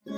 How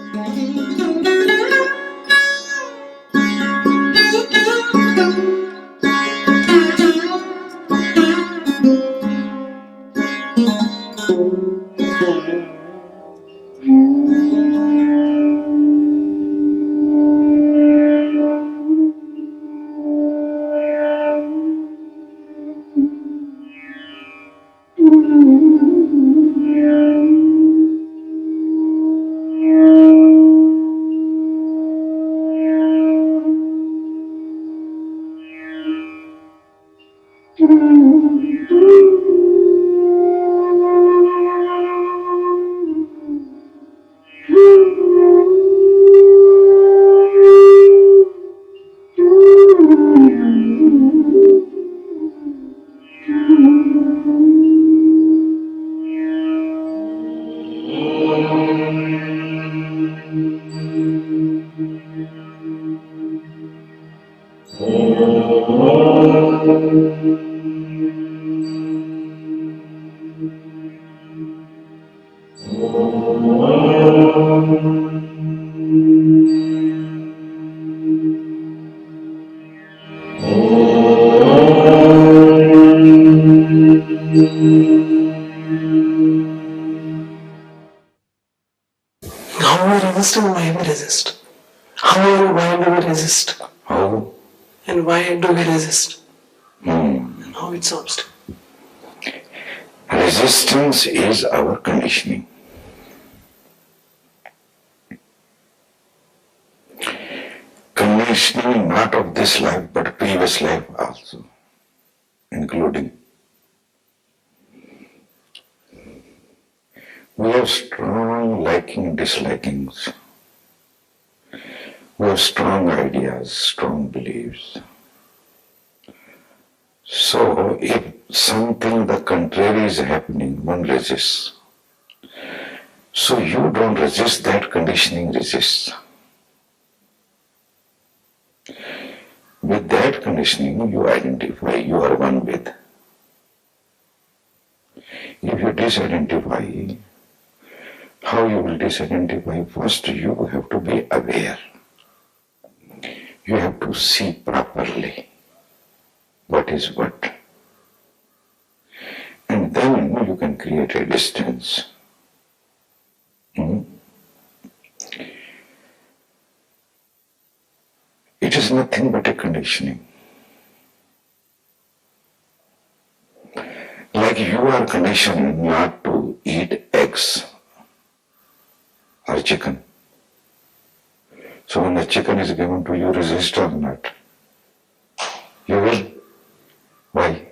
we resist and why we resist. How and why do we resist? How? And why do we resist? And how it solves it. Resistance is our conditioning. Conditioning not of this life but previous life also, including. We have strong liking, dislikings. We have strong ideas, strong beliefs. So if something the contrary is happening, one resists. So you don't resist, that conditioning resists. With that conditioning you identify, you are one with. If you disidentify, how you will disidentify? First you have to be aware. You have to see properly what is what. And then you can create a distance. It is nothing but a conditioning. Like you are conditioned not to eat eggs or chicken. So when the chicken is given to you, resist or not? You will. Why?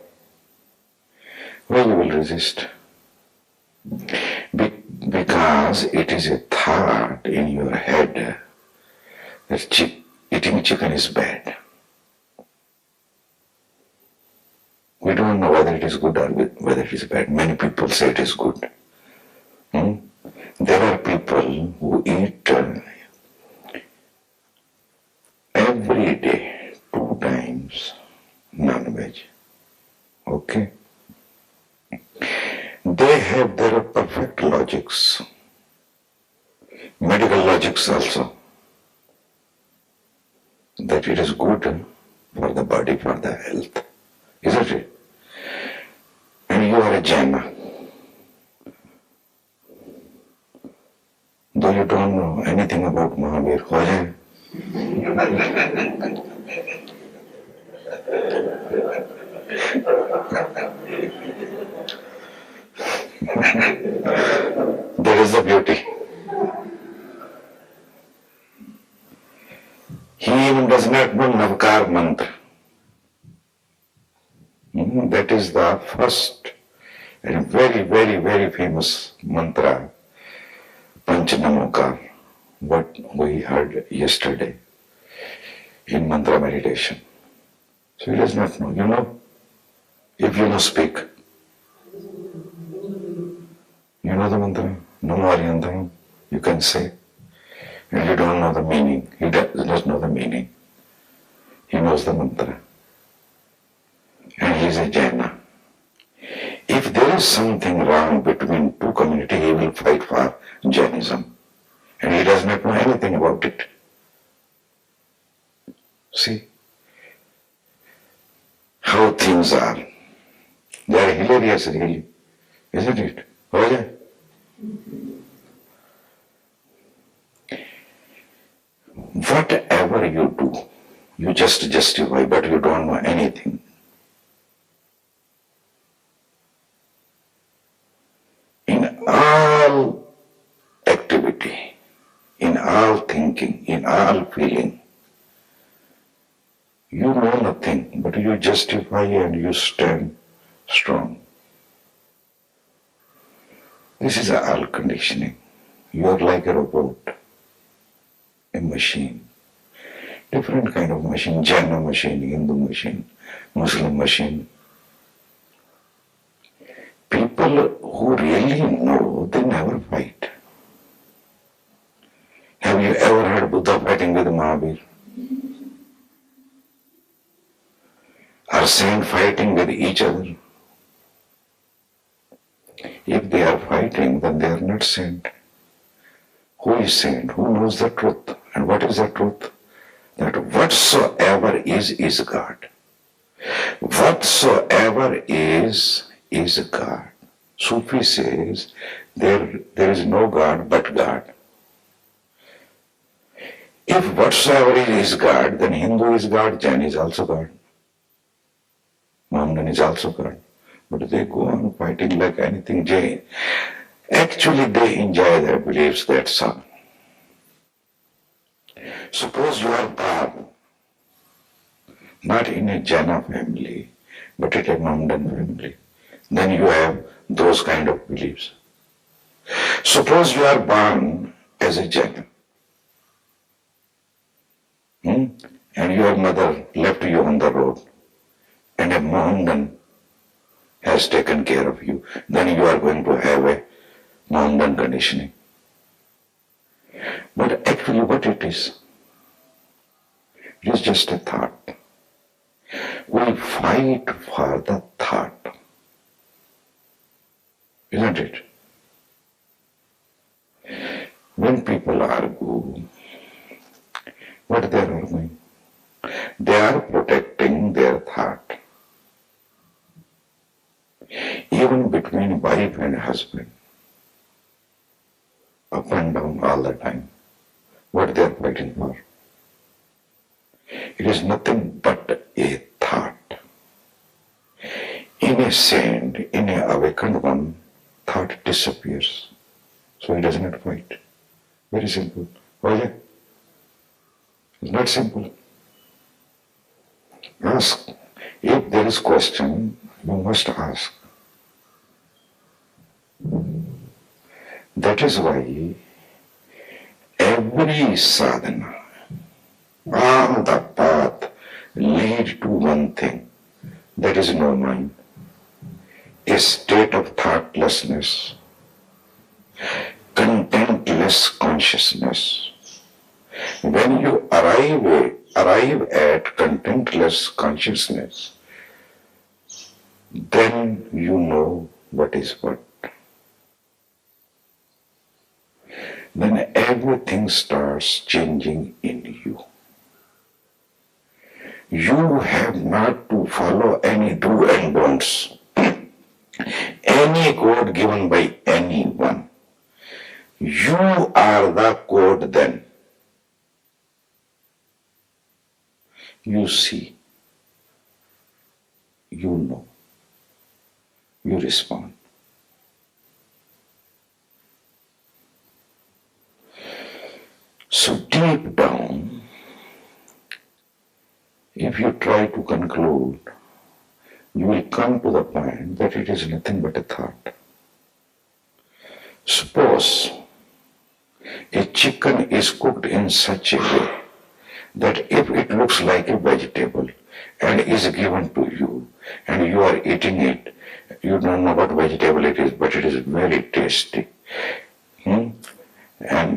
Why you will resist? Because it is a thought in your head that eating chicken is bad. We don't know whether it is good or whether it is bad. Many people say it is good. There are people who eat every day 2 times non-veg. Okay? They have their perfect logics, medical logics also, that it is good for the body, for the health, isn't it? And you are a Jaina. Though you don't know anything about Mahavir, ho jaye. That is the beauty. He even does not know Navkar mantra. That is the first and very, very, very famous mantra, Panchgani, what we heard yesterday in mantra meditation. So he does not know. You know, if you know speak, you know the mantra, Namo Aryantam, you can say, and you don't know the meaning. He does not know the meaning. He knows the mantra. And he is a Jaina. If there is something wrong between two communities, he will fight for Jainism. And he does not know anything about it. See how things are. They are hilarious, really, isn't it? Oh, yeah. Whatever you do, you just justify, but you don't know anything. In all activity, in all thinking, in all feeling, you know nothing, but you justify and you stand strong. This is all conditioning. You are like a robot, a machine. Different kind of machine, Jaina machine, Hindu machine, Muslim machine. People who really know, they never fight. Have you ever heard Buddha fighting with Mahavir? Are saints fighting with each other? If they are fighting, then they are not saint. Who is saint? Who knows the truth? And what is the truth? That whatsoever is God. Whatsoever is God. Sufi says there is no God but God. If whatsoever is God, then Hindu is God, Jain is also God. Mohammedan is also God. But they go on fighting like anything Jain. Actually, they enjoy their beliefs, that's all. Suppose you are born not in a Jaina family, but in a Mohammedan family. Then you have those kind of beliefs. Suppose you are born as a Jain, and your mother left you on the road, and a Mohammedan has taken care of you, then you are going to have a Mohammedan conditioning. But actually what it is just a thought. We fight for the thought, isn't it? When people argue, what they are arguing? They are protecting their thought. Even between wife and husband, up and down all the time, what they are fighting for? It is nothing but a thought. In a saint, in a awakened one, thought disappears. So he does not fight. Very simple. Oh yeah? It's not simple. Ask. If there is question, you must ask. That is why every sadhana, all the path lead to one thing, that is no mind, a state of thoughtlessness, contentless consciousness. When you arrive at contentless consciousness, then you know what is what. Then everything starts changing in you. You have not to follow any do and don'ts, any code given by anyone. You are the code then. You see, you know, you respond. So deep down, if you try to conclude, you will come to the point that it is nothing but a thought. Suppose a chicken is cooked in such a way that if it looks like a vegetable and is given to you and you are eating it, you don't know what vegetable it is, but it is very tasty, and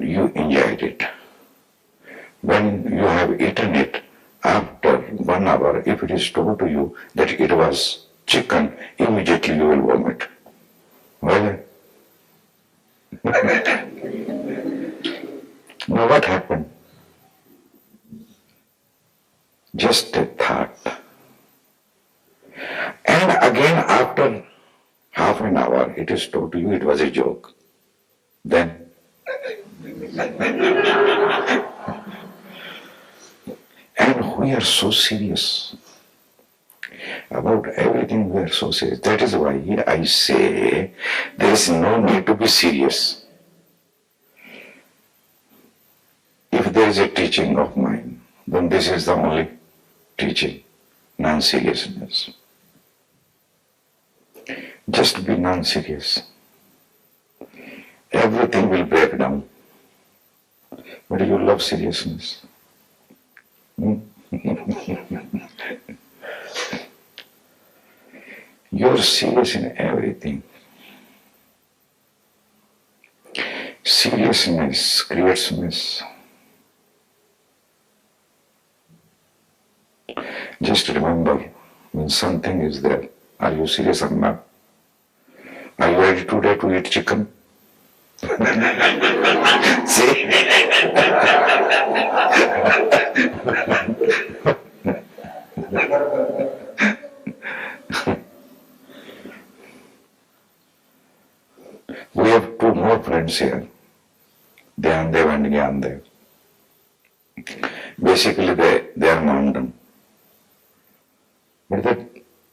you enjoyed it. When you have eaten it, after 1 hour, if it is told to you that it was chicken, immediately you will vomit. Well, Now what happened? Just a thought. And again after half an hour it is told to you it was a joke. Then and we are so serious about everything, we are so serious. That is why I say there is no need to be serious. If there is a teaching of mine, then this is the only teaching, non-seriousness. Just be non-serious. Everything will break down. But you love seriousness. You're serious in everything. Seriousness creates mess. Just remember, when something is there, are you serious or not? Are you ready today to eat chicken? See? We have two more friends here, Dhyandev and Gyandev. Basically, they are mountain. But that,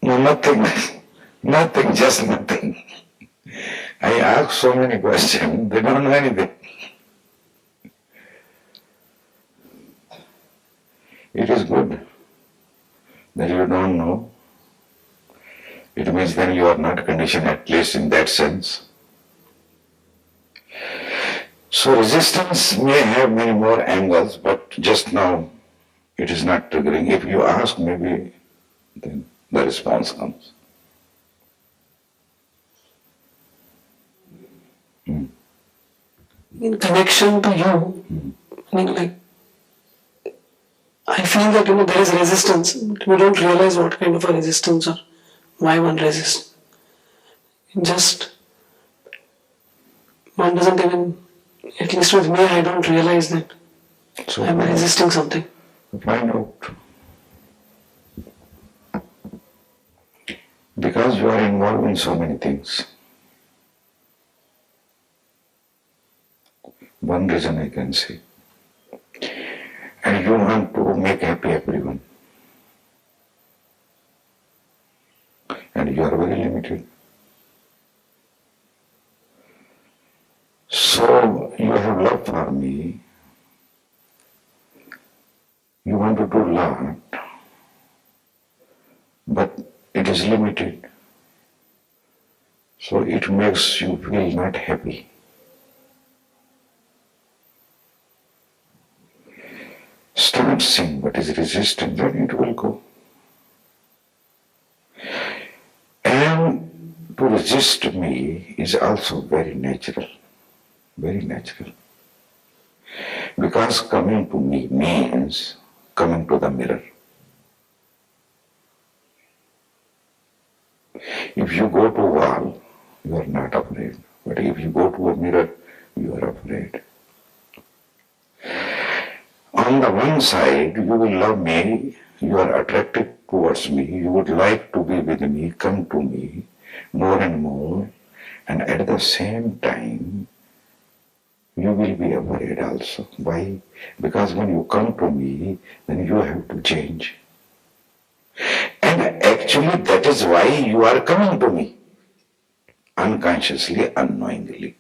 no, nothing, just nothing. I ask so many questions, they don't know anything. It is good that you don't know. It means then you are not conditioned, at least in that sense. So resistance may have many more angles, but just now it is not triggering. If you ask, maybe then the response comes. In connection to you, I mean, like, I feel that there is resistance, but we don't realize what kind of a resistance or why one resists. Just one doesn't even, at least with me, I don't realize that So I'm resisting something. find out. Because you are involved in so many things. One reason I can say. And you want to make happy everyone. And you are very limited. So you have love for me. You want to do lot, but it is limited. So it makes you feel not happy. Start seeing what is resistant, then it will go. And to resist me is also very natural. Very natural. Because coming to me means coming to the mirror. If you go to a wall, you are not afraid. But if you go to a mirror, you are afraid. On the one side, you will love me, you are attracted towards me, you would like to be with me, come to me more and more, and at the same time, you will be afraid also. Why? Because when you come to me, then you have to change. And actually that is why you are coming to me, unconsciously, unknowingly.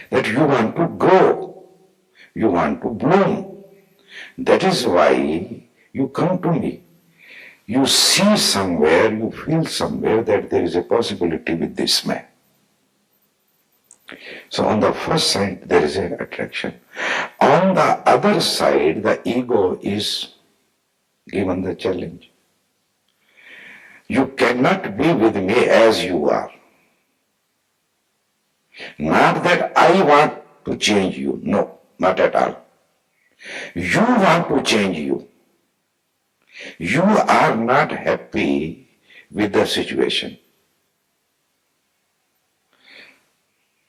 That you want to grow, you want to bloom. That is why you come to me. You see somewhere, you feel somewhere that there is a possibility with this man. So on the first side, there is an attraction. On the other side, the ego is given the challenge. You cannot be with me as you are. Not that I want to change you. No, not at all. You want to change you. You are not happy with the situation.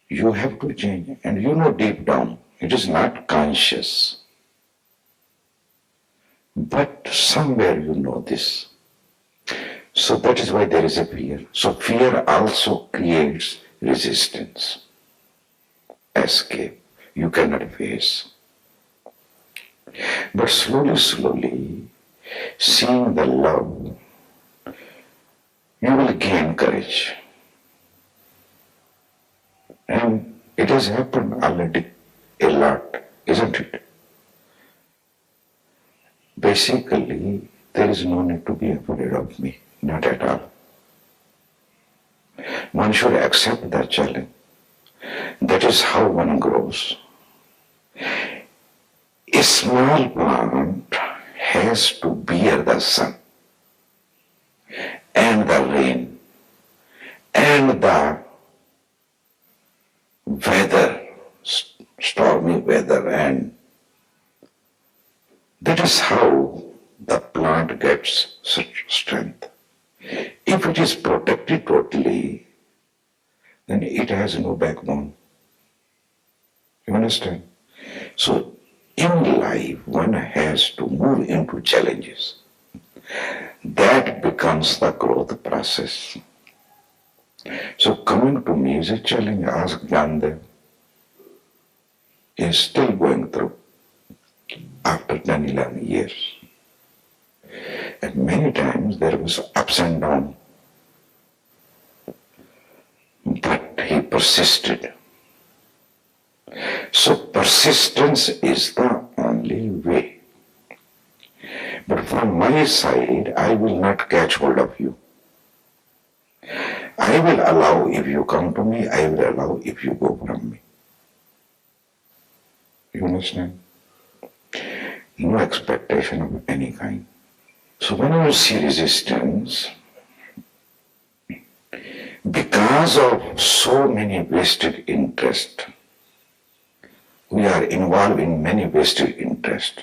You have to change. And you know deep down It is not conscious. But somewhere you know this. So that is why there is a fear. So fear also creates resistance, escape. You cannot face. But slowly, slowly, seeing the love, you will gain courage. And it has happened already a lot, isn't it? Basically, there is no need to be afraid of me, not at all. One should accept the challenge. That is how one grows. A small plant has to bear the sun and the rain and the weather, stormy weather, and that is how the plant gets such strength. If it is protected totally, then it has no backbone. You understand? So in life, one has to move into challenges. That becomes the growth process. So coming to me is a challenge. Ask Gandhi. He is still going through after 10, 11 years. And many times there was ups and downs. But he persisted. So persistence is the only way. But from my side, I will not catch hold of you. I will allow if you come to me, I will allow if you go from me. You understand? No expectation of any kind. So when you see resistance, because of so many vested interests, we are involved in many vested interests.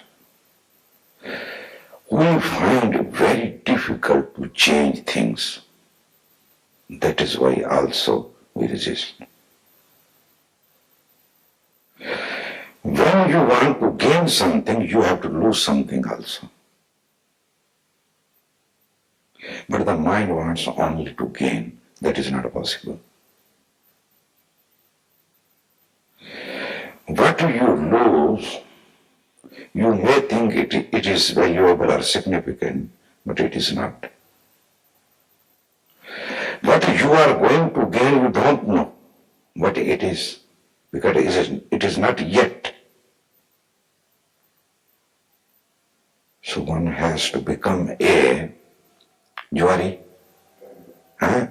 We find it very difficult to change things. That is why also we resist. When you want to gain something, you have to lose something also. But the mind wants only to gain. That is not possible. What you lose, you may think it is valuable or significant, but it is not. What you are going to gain, you don't know what it is, because it is not yet. So one has to become a juari,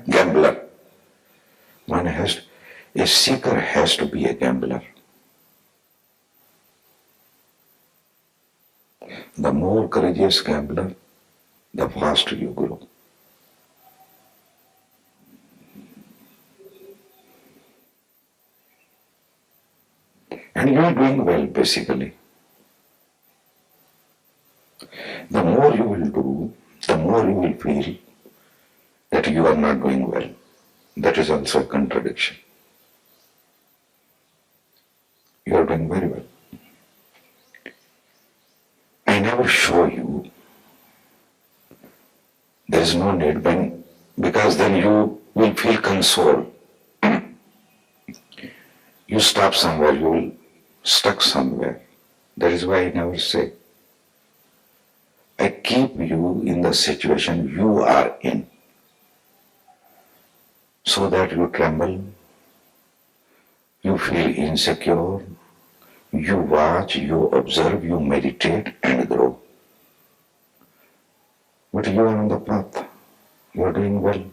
gambler. A seeker has to be a gambler. The more courageous gambler, the faster you grow. And you are doing well, basically. The more you will do, the more you will feel that you are not doing well. That is also a contradiction. You are doing very well. I never show you. There is no need, because then you will feel consoled. You stop somewhere, you will stuck somewhere. That is why I never say. I keep you in the situation you are in, so that you tremble, you feel insecure, you watch, you observe, you meditate and grow. But you are on the path, you are doing well.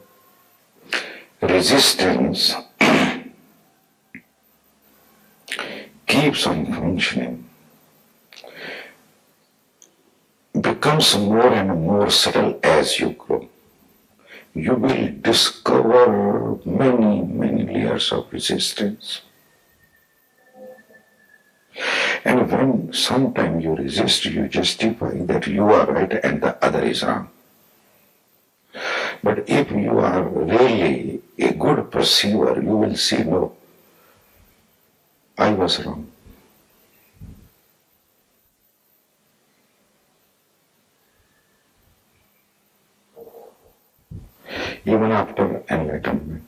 Resistance keeps on functioning, becomes more and more subtle as you grow. You will discover many, many layers of resistance. And when sometimes you resist, you justify that you are right and the other is wrong. But if you are really a good perceiver, you will see, no, I was wrong. even after enlightenment.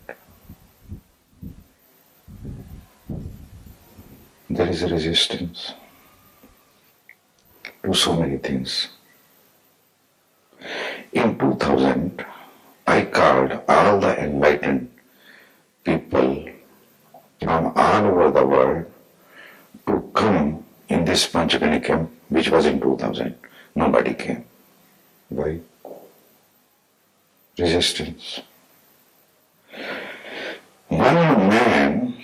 There is a resistance to so many things. In 2000, I called all the enlightened people from all over the world to come in this Panchgani camp, which was in 2000. Nobody came. Why? Resistance. One man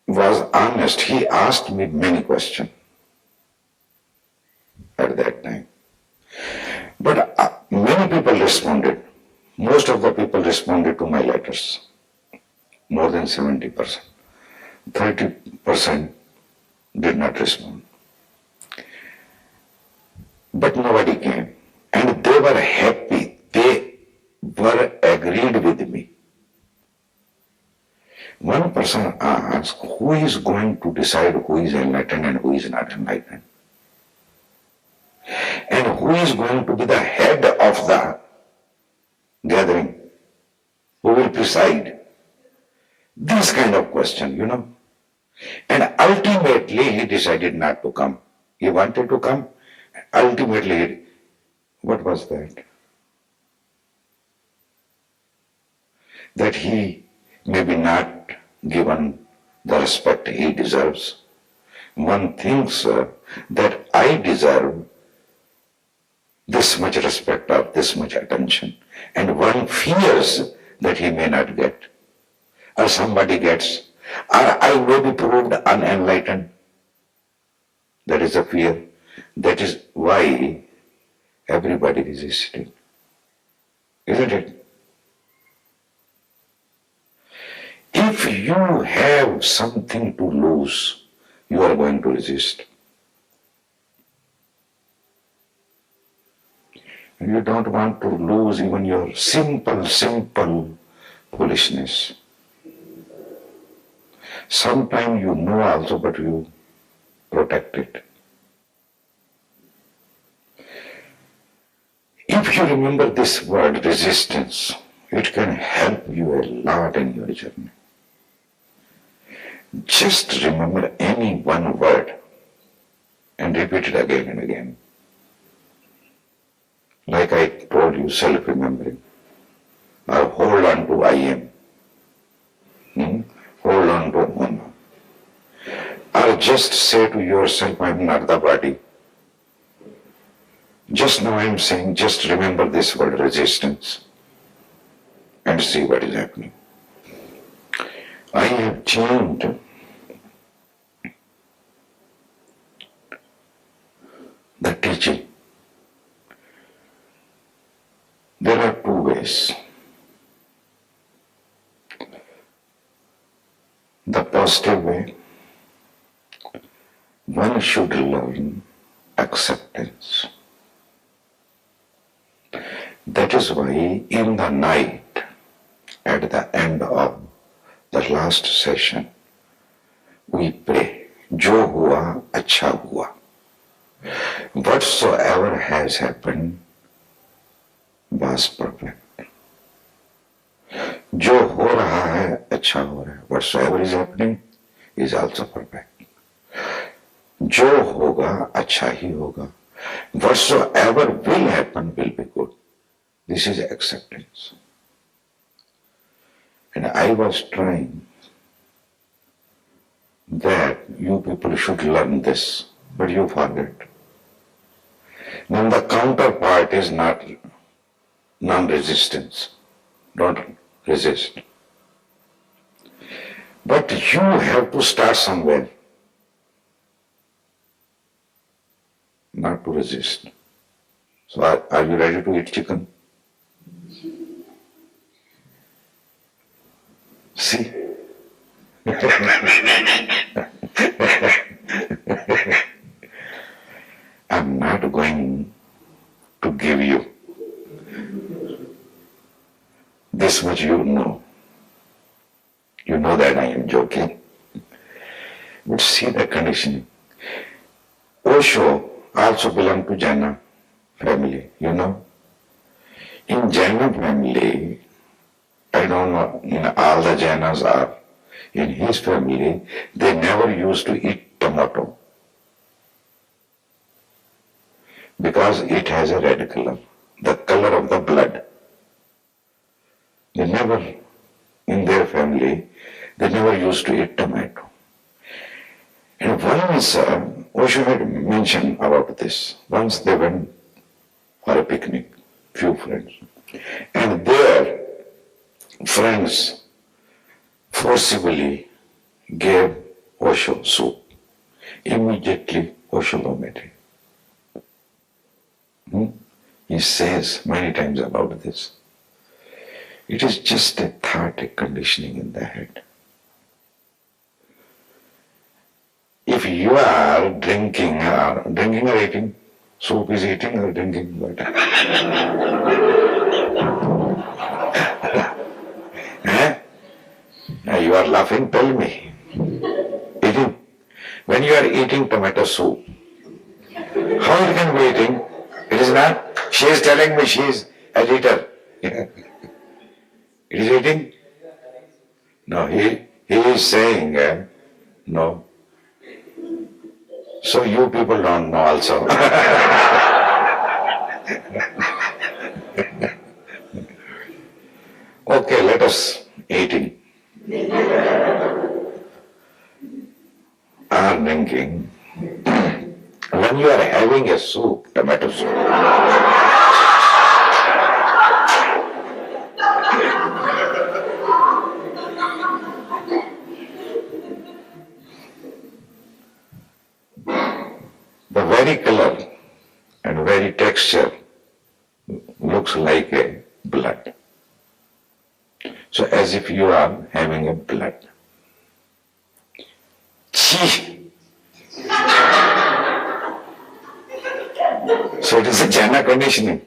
was honest. He asked me many questions at that time. But many people responded. Most of the people responded to my letters. More than 70%. 30% did not respond. But nobody came. And they were happy. They were agreed with me. One person asked, who is going to decide who is enlightened and who is not enlightened? And who is going to be the head of the gathering? Who will preside? This kind of question, And ultimately he decided not to come. He wanted to come. Ultimately, what was that? That he may be not given the respect he deserves. One thinks that I deserve this much respect or this much attention, and one fears that he may not get, or somebody gets, or I may be proved unenlightened. That is a fear. That is why everybody resisted. Isn't it? If you have something to lose, you are going to resist. You don't want to lose even your simple foolishness. Sometimes you know also, but you protect it. If you remember this word resistance, it can help you a lot in your journey. Just remember any one word and repeat it again and again. Like I told you, self-remembering. Or hold on to I am. Hold on to Mama. Or just say to yourself, I am not the body. Just now I am saying, just remember this word resistance and see what is happening. I have changed the teaching. There are two ways. The positive way, one should learn acceptance. That is why in the night, at the end of the last session, we pray, Jo hua, acha hua. Whatsoever has happened was perfect. जो हो रहा है अच्छा हो रहा है. Whatsoever is happening is also perfect. जो होगा अच्छा ही होगा. Whatsoever will happen will be good. This is acceptance. And I was trying that you people should learn this, but you forget. Then the counterpart is not non-resistance. Don't resist. But you have to start somewhere. Not to resist. So are you ready to eat chicken? See? I'm not going to give you this much you know. You know that I am joking. But see the conditioning. Osho also belonged to Jaina family, In Jaina family, I don't know, in all the Jainas or in his family, they never used to eat tomato because it has a red color, the color of the blood. They never, in their family, they never used to eat tomato. And once, Osho had mentioned about this. Once they went for a picnic, few friends, and their friends forcibly gave Osho soup. Immediately Osho vomited. He says many times about this. It is just a thought, a conditioning in the head. If you are drinking or eating, soup is eating or drinking water. Eh? Now you are laughing, tell me. Eating. When you are eating tomato soup, how it can be eating? It is not. She is telling me she is a eater. It is eating? No, he is saying, no. So you people don't know also. Okay, let us eating or drinking. When you are having a soup, tomato soup, the very color and very texture looks like a blood. So as if you are having a blood. Chee! So it is a Jhana conditioning.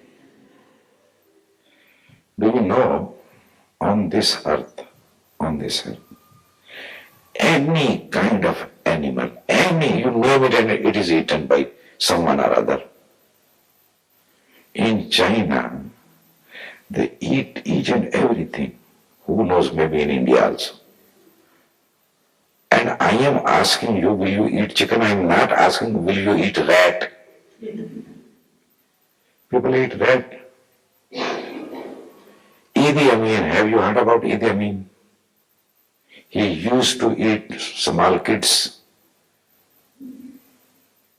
Do you know, on this earth, any kind of animal, you name it and it is eaten by someone or other. In China, they eat each and everything. Who knows, maybe in India also. And I am asking you, will you eat chicken? I am not asking, will you eat rat? People eat rat. Idi Amin, have you heard about Idi Amin? He used to eat small kids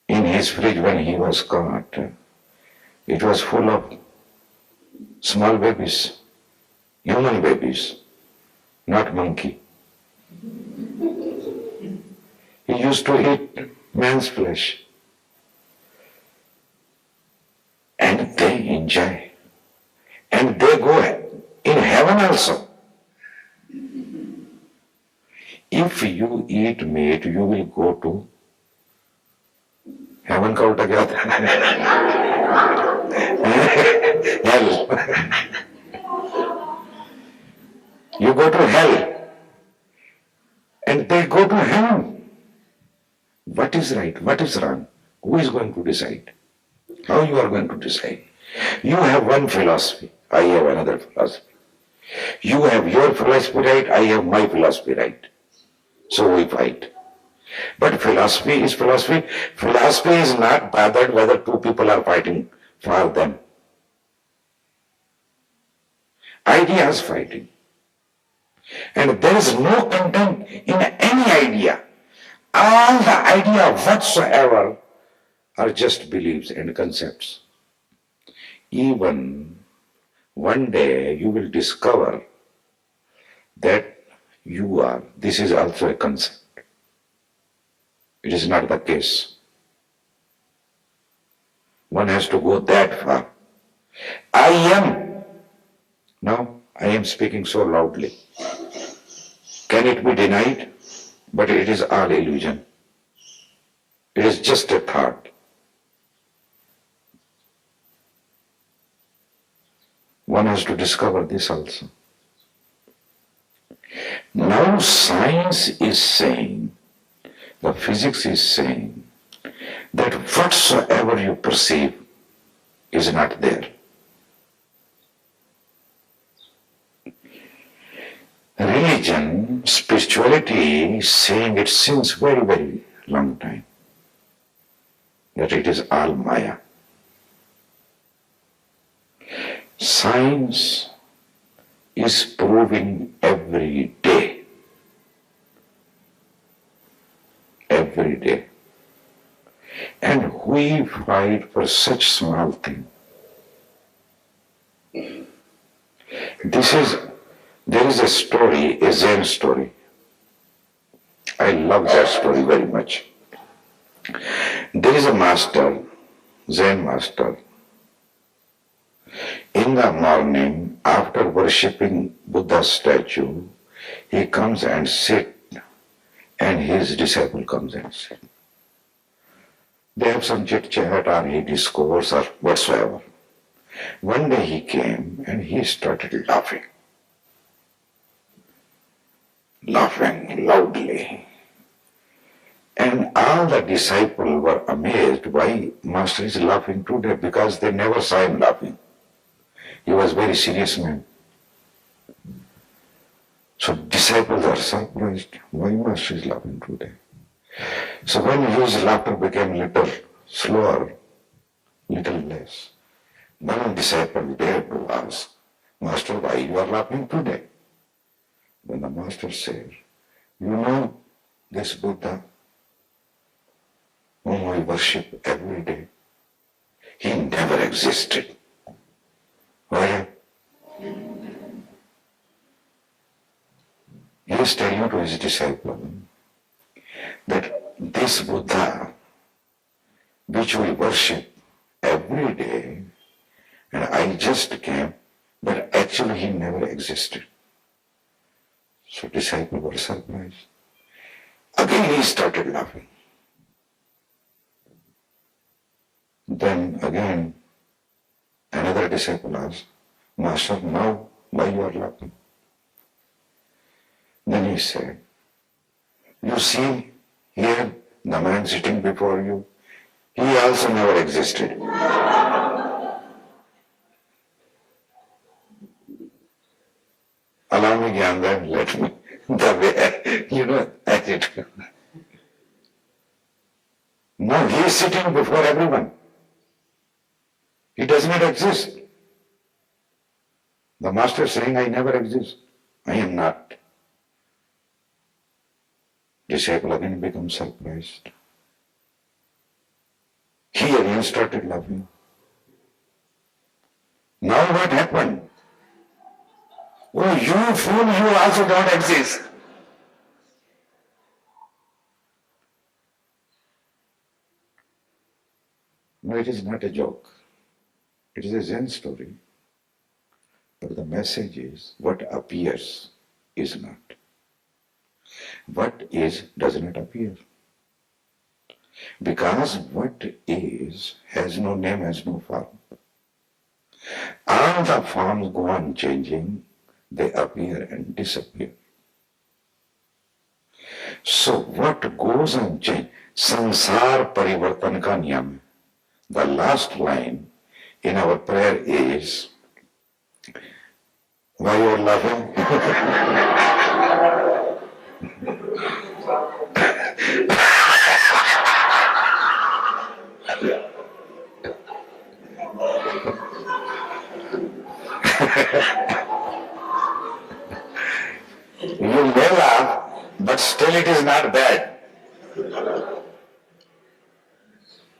in his fridge when he was caught. It was full of small babies, human babies, not monkey. He used to eat man's flesh. And they enjoy. And they go in heaven also. If you eat meat, you will go to heaven का उल्टा क्या होता है? Hell. You go to hell. And they go to heaven. What is right? What is wrong? Who is going to decide? How you are going to decide? You have one philosophy. I have another philosophy. You have your philosophy right. I have my philosophy right. So we fight. But philosophy is philosophy. Philosophy is not bothered whether two people are fighting for them. Ideas fighting. And there is no content in any idea. All the idea whatsoever are just beliefs and concepts. Even one day you will discover that you are. This is also a concept. It is not the case. One has to go that far. I am. Now, I am speaking so loudly. Can it be denied? But it is all illusion. It is just a thought. One has to discover this also. Now science is saying, the physics is saying, that whatsoever you perceive is not there. Religion, spirituality is saying it since very, very long time that it is all Maya. Science is proving every day. And we fight for such small thing. There is a story, a Zen story. I love that story very much. There is a master, Zen master. In the morning, after worshipping Buddha's statue, he comes and sits, and his disciple comes and sits. They have some chit-chat or he discourse or whatsoever. One day he came and he started laughing loudly. And all the disciples were amazed why Master is laughing today, because they never saw him laughing. He was a very serious man. So disciples are surprised why Master is laughing today. So when his laughter became little slower, little less, one disciple dared to ask, Master, why you are laughing today? Then the Master said, you know this Buddha whom we worship every day, he never existed. Why? He is telling to his disciple that this Buddha, which we worship every day, and I just came, but actually he never existed. So disciples were surprised. Again he started laughing. Then again another disciple asked, Master, now why you are laughing? Then he said, you see here the man sitting before you, he also never existed. Allow me, Gyan, let me, the way, attitude. Now he is sitting before everyone. He does not exist. The Master is saying, I never exist. I am not. Disciple again becomes surprised. He again started laughing. Now what happened? Oh, you fool, you also don't exist. No, it is not a joke. It is a Zen story. But the message is, what appears is not. What is does not appear. Because what is has no name, has no form. All the forms go on changing, they appear and disappear. So what goes on change? Sansar parivartan ka niyam. The last line in our prayer is, why you are laughing? You may laugh, but still it is not bad.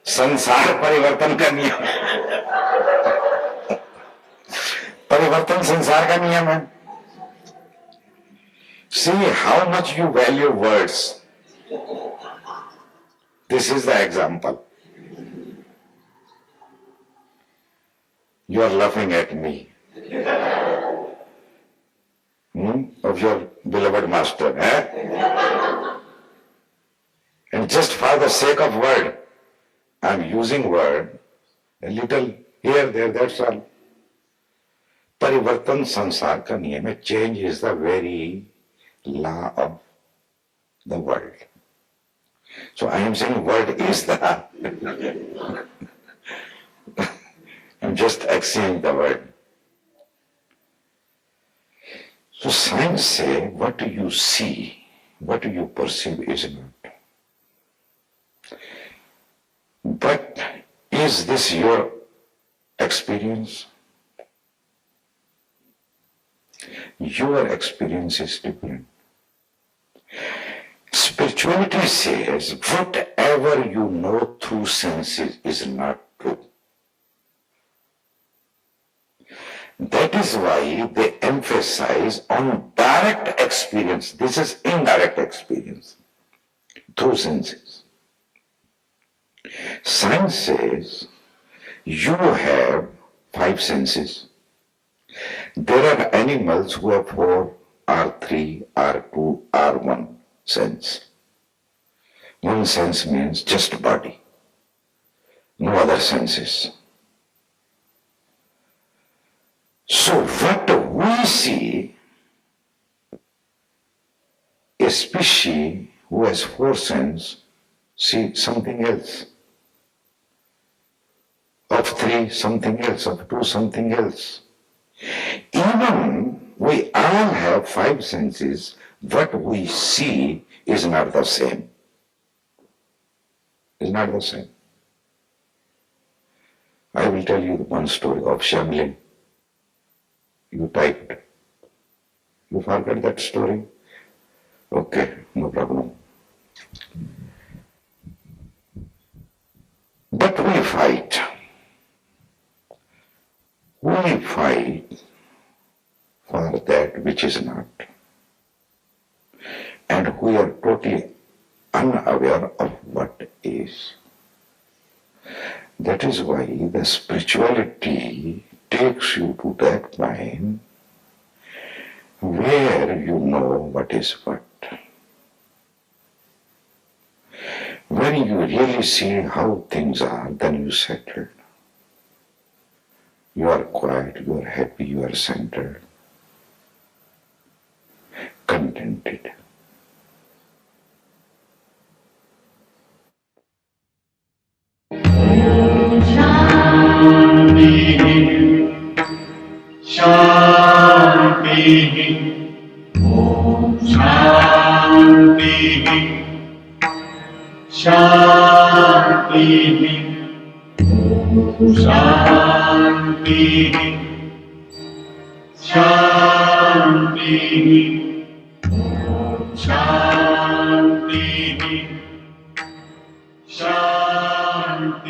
संसार परिवर्तन का नियम, परिवर्तन संसार का नियम है. See how much you value words. This is the example. You are laughing at me. Of your beloved master. And just for the sake of word, I am using word, a little here, there, that's all. Parivartan sansar ka niyam. Change is the very law of the world. So I am saying word is the I'm just axing the word. So science say what you see, what you perceive is not. But is this your experience? Your experience is different. Spirituality says whatever you know through senses is not true. That is why they emphasize on direct experience. This is indirect experience through senses. Science says you have five senses. There are animals who have four, R3, R2, R1 sense. One sense means just body, no other senses. So what we see, a species who has four senses see something else. Of three, something else. Of two, something else. Even we all have five senses, what we see is not the same. Is not the same. I will tell you one story of Shamlin. You typed. You forgot that story? Okay, no problem. But we fight. We fight for that which is not. And we are totally unaware of what is. That is why the spirituality takes you to that point where you know what is what. When you really see how things are, then you settle. You are quiet, you are happy, you are centered, contented. Shanti, Om Shanti, Shanti, Om Shanti, Shanti, Om Shanti, Shanti.